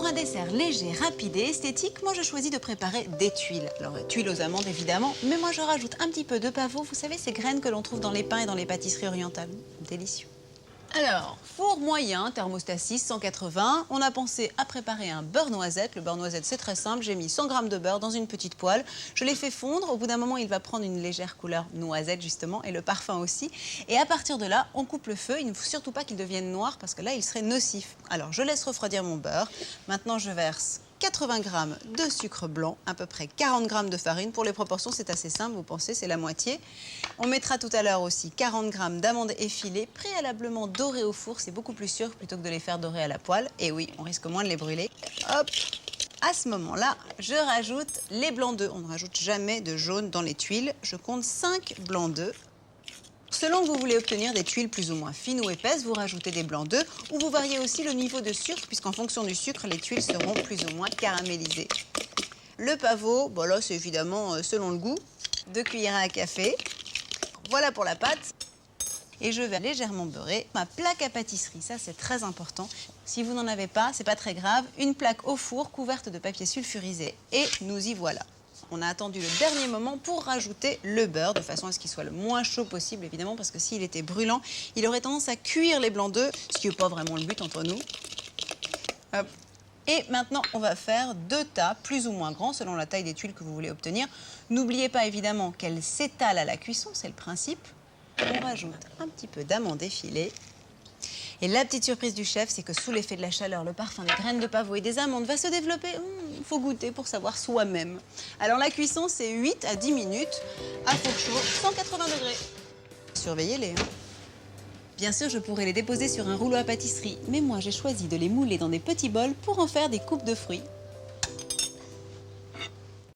un dessert léger, rapide et esthétique, moi je choisis de préparer des tuiles. Alors, tuiles aux amandes évidemment, mais moi je rajoute un petit peu de pavot. Vous savez, ces graines que l'on trouve dans les pains et dans les pâtisseries orientales. Délicieux. Alors, four moyen, thermostat 6, 180. On a pensé à préparer un beurre noisette. Le beurre noisette, c'est très simple. J'ai mis 100 g de beurre dans une petite poêle. Je l'ai fait fondre. Au bout d'un moment, il va prendre une légère couleur noisette, justement, et le parfum aussi. Et à partir de là, on coupe le feu. Il ne faut surtout pas qu'il devienne noir parce que là, il serait nocif. Alors, je laisse refroidir mon beurre. Maintenant, je verse 80 g de sucre blanc, à peu près 40 g de farine. Pour les proportions, c'est assez simple, vous pensez, c'est la moitié. On mettra tout à l'heure aussi 40 g d'amandes effilées, préalablement dorées au four. C'est beaucoup plus sûr plutôt que de les faire dorer à la poêle. Et oui, on risque moins de les brûler. Hop! À ce moment-là, je rajoute les blancs d'œufs. On ne rajoute jamais de jaune dans les tuiles. Je compte 5 blancs d'œufs. Selon que vous voulez obtenir des tuiles plus ou moins fines ou épaisses, vous rajoutez des blancs d'œufs ou vous variez aussi le niveau de sucre puisqu'en fonction du sucre, les tuiles seront plus ou moins caramélisées. Le pavot, bon là c'est évidemment selon le goût, 2 cuillères à café. Voilà pour la pâte. Et je vais légèrement beurrer ma plaque à pâtisserie, ça c'est très important. Si vous n'en avez pas, c'est pas très grave, une plaque au four couverte de papier sulfurisé et nous y voilà. On a attendu le dernier moment pour rajouter le beurre, de façon à ce qu'il soit le moins chaud possible, évidemment, parce que s'il était brûlant, il aurait tendance à cuire les blancs d'œufs, ce qui n'est pas vraiment le but entre nous. Hop. Et maintenant, on va faire 2 tas, plus ou moins grands, selon la taille des tuiles que vous voulez obtenir. N'oubliez pas, évidemment, qu'elles s'étalent à la cuisson, c'est le principe. On rajoute un petit peu d'amandes effilées. Et la petite surprise du chef, c'est que sous l'effet de la chaleur, le parfum des graines de pavot et des amandes va se développer. Il faut goûter pour savoir soi-même. Alors la cuisson, c'est 8 à 10 minutes à four chaud, 180 degrés. Surveillez-les. Bien sûr, je pourrais les déposer sur un rouleau à pâtisserie, mais moi j'ai choisi de les mouler dans des petits bols pour en faire des coupes de fruits.